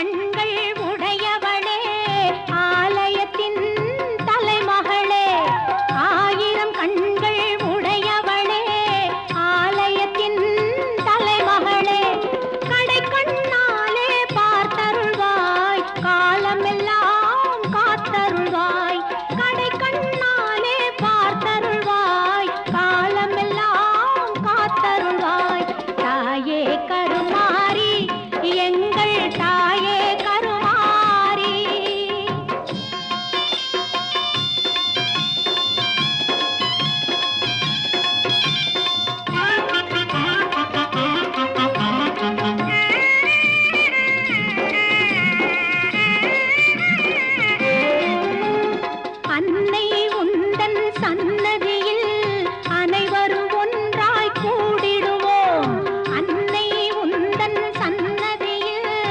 கண்கள் உடையவளே ஆலயத்தின் தலைமகளே ஆயிரம் கண்கள் உடையவளே ஆலயத்தின் தலைமகளே கடை கண்ணாலே பார்த்தருள்வாய் காலமெல்லாம் காத்தருள்வாய் கடை கண்ணாலே பார்த்தருள்வாய் காலமெல்லாம் காத்தருள்வாய் தாயே கருமாரி எங்கள் தாயே